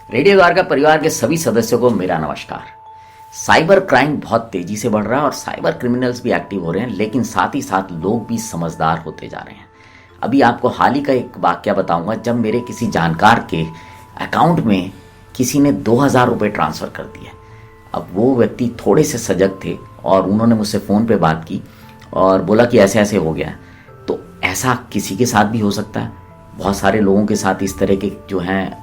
Radio Dwarka परिवार के सभी सदस्यों को मेरा नमस्कार। साइबर क्राइम बहुत तेजी से बढ़ रहा है और साइबर क्रिमिनल्स भी एक्टिव हो रहे हैं, लेकिन साथ ही साथ लोग भी समझदार होते जा रहे हैं। अभी आपको हाल ही का एक वाक्य बताऊंगा, जब मेरे किसी जानकार के अकाउंट में किसी ने 2000 रुपये ट्रांसफ़र कर दिए। अब वो व्यक्ति थोड़े से सजग थे और उन्होंने मुझसे फ़ोन पे बात की और बोला कि ऐसे ऐसे हो गया। तो ऐसा किसी के साथ भी हो सकता है। बहुत सारे लोगों के साथ इस तरह के जो हैं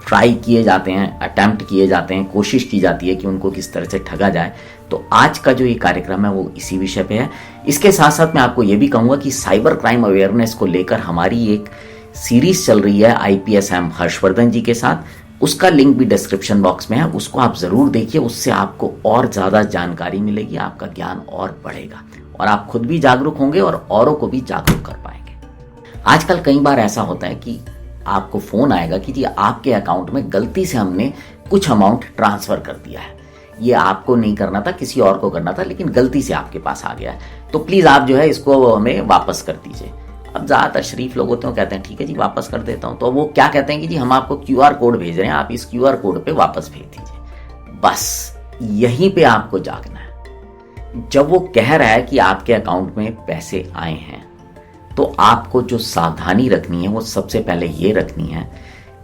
ट्राई किए जाते हैं, अटेम्प्ट किए जाते हैं, कोशिश की जाती है कि उनको किस तरह से ठगा जाए। तो आज का जो ये कार्यक्रम है वो इसी विषय पे है। इसके साथ साथ मैं आपको ये भी कहूँगा कि साइबर क्राइम अवेयरनेस को लेकर हमारी एक सीरीज चल रही है IPS एम हर्षवर्धन जी के साथ। उसका लिंक भी डिस्क्रिप्शन बॉक्स में है, उसको आप ज़रूर देखिए। उससे आपको और ज़्यादा जानकारी मिलेगी, आपका ज्ञान और बढ़ेगा और आप खुद भी जागरूक होंगे और औरों को भी जागरूक कर पाएंगे। आजकल कई बार ऐसा होता है कि आपको फ़ोन आएगा कि जी आपके अकाउंट में गलती से हमने कुछ अमाउंट ट्रांसफ़र कर दिया है। ये आपको नहीं करना था, किसी और को करना था, लेकिन गलती से आपके पास आ गया है, तो प्लीज़ आप जो है इसको हमें वापस कर दीजिए। अब ज़्यादातर शरीफ लोग होते हैं, कहते हैं ठीक है जी वापस कर देता हूँ। तो वो क्या कहते हैं कि जी हम आपको QR कोड भेज रहे हैं, आप इस QR कोड पे वापस भेज दीजिए। बस यहीं पे आपको जागना है। जब वो कह रहा है कि आपके अकाउंट में पैसे आए हैं, तो आपको जो सावधानी रखनी है वो सबसे पहले ये रखनी है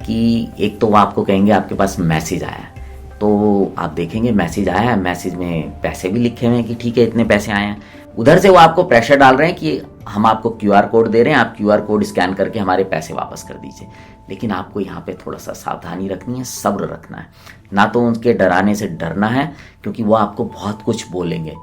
कि एक तो वो आपको कहेंगे आपके पास मैसेज आया है, तो आप देखेंगे मैसेज आया है, मैसेज में पैसे भी लिखे हुए हैं कि ठीक है इतने पैसे आए हैं। उधर से वो आपको प्रेशर डाल रहे हैं कि हम आपको QR कोड दे रहे हैं, आप QR कोड स्कैन करके हमारे पैसे वापस कर दीजिए। लेकिन आपको यहाँ पे थोड़ा सा सावधानी रखनी है, सब्र रखना है। ना तो उनके डराने से डरना है, क्योंकि वो आपको बहुत कुछ बोलेंगे,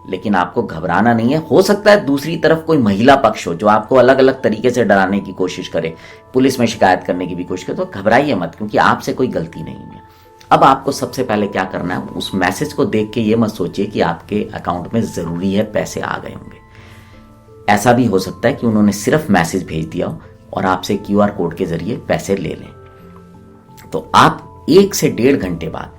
लेकिन आपको घबराना नहीं है। हो सकता है दूसरी तरफ कोई महिला पक्ष हो जो आपको अलग अलग तरीके से डराने की कोशिश करे, पुलिस में शिकायत करने की भी कोशिश करे, तो घबराइए मत, क्योंकि आपसे कोई गलती नहीं है। अब आपको सबसे पहले क्या करना है, उस मैसेज को देख के ये मत सोचिए कि आपके अकाउंट में ज़रूरी है पैसे आ गए होंगे। ऐसा भी हो सकता है कि उन्होंने सिर्फ मैसेज भेज दिया हो और आपसे QR कोड के जरिए पैसे ले लें। तो आप 1 से 1.5 घंटे बाद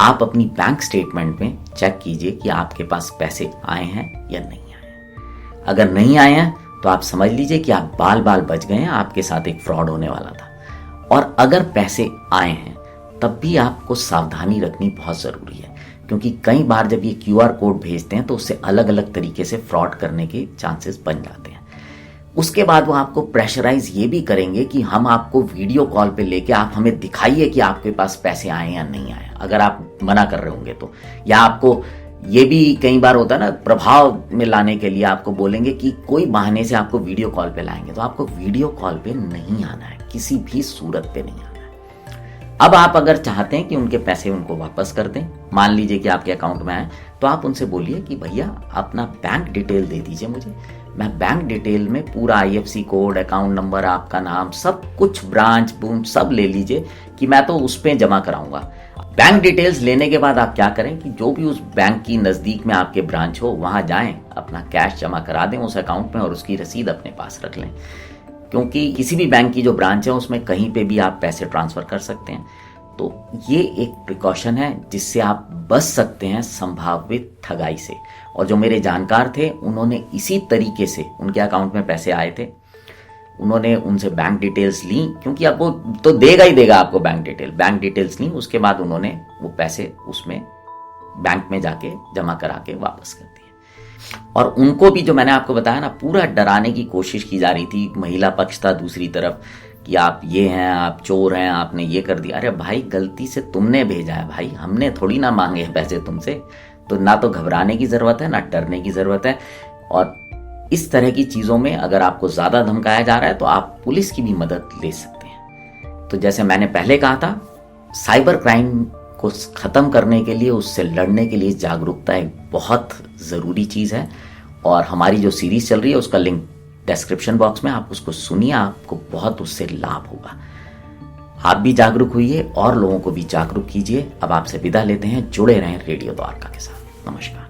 आप अपनी बैंक स्टेटमेंट में चेक कीजिए कि आपके पास पैसे आए हैं या नहीं आए हैं। अगर नहीं आए हैं तो आप समझ लीजिए कि आप बाल बाल बच गए हैं, आपके साथ एक फ्रॉड होने वाला था। और अगर पैसे आए हैं तब भी आपको सावधानी रखनी बहुत ज़रूरी है, क्योंकि कई बार जब ये QR कोड भेजते हैं तो उससे अलग अलग तरीके से फ्रॉड करने के चांसेस बन जाते हैं। उसके बाद वो आपको प्रेशराइज ये भी करेंगे कि हम आपको वीडियो कॉल पे लेके आप हमें दिखाइए कि आपके पास पैसे आए या नहीं आए। अगर आप मना कर रहे होंगे तो, या आपको ये भी कई बार होता है ना, प्रभाव में लाने के लिए आपको बोलेंगे कि कोई बहाने से आपको वीडियो कॉल पे लाएंगे। तो आपको वीडियो कॉल पे नहीं आना है, किसी भी सूरत पे नहीं आना है। अब आप अगर चाहते हैं कि उनके पैसे उनको वापस कर दें, मान लीजिए कि आपके अकाउंट में आए, तो आप उनसे बोलिए कि भैया अपना बैंक डिटेल दे दीजिए मुझे। मैं बैंक डिटेल में पूरा IFSC कोड, अकाउंट नंबर, आपका नाम, सब कुछ, ब्रांच बूम सब ले लीजिए कि मैं तो उस पर जमा कराऊंगा। बैंक डिटेल्स लेने के बाद आप क्या करें कि जो भी उस बैंक की नज़दीक में आपके ब्रांच हो वहाँ जाएं, अपना कैश जमा करा दें उस अकाउंट में और उसकी रसीद अपने पास रख लें। क्योंकि किसी भी बैंक की जो ब्रांच है उसमें कहीं पे भी आप पैसे ट्रांसफ़र कर सकते हैं। तो ये एक प्रिकॉशन है जिससे आप बच सकते हैं संभावित ठगाई से। और जो मेरे जानकार थे उन्होंने इसी तरीके से, उनके अकाउंट में पैसे आए थे, उन्होंने उनसे बैंक डिटेल्स ली, क्योंकि अब वो तो देगा ही देगा आपको बैंक डिटेल्स ली। उसके बाद उन्होंने वो पैसे उसमें बैंक में जाके जमा करा के वापस कर दिए। और उनको भी, जो मैंने आपको बताया ना, पूरा डराने की कोशिश की जा रही थी। महिला पक्ष था दूसरी तरफ कि आप ये हैं, आप चोर हैं, आपने ये कर दिया। अरे भाई, गलती से तुमने भेजा है भाई, हमने थोड़ी ना मांगे हैं पैसे तुमसे। तो ना तो घबराने की ज़रूरत है, ना डरने की ज़रूरत है। और इस तरह की चीज़ों में अगर आपको ज़्यादा धमकाया जा रहा है तो आप पुलिस की भी मदद ले सकते हैं। तो जैसे मैंने पहले कहा था, साइबर क्राइम को ख़त्म करने के लिए, उससे लड़ने के लिए जागरूकता एक बहुत ज़रूरी चीज़ है। और हमारी जो सीरीज़ चल रही है उसका लिंक डिस्क्रिप्शन बॉक्स में, आप उसको सुनिए, आपको बहुत उससे लाभ होगा। आप भी जागरूक होइए और लोगों को भी जागरूक कीजिए। अब आपसे विदा लेते हैं, जुड़े रहें रेडियो द्वारका के साथ। नमस्कार।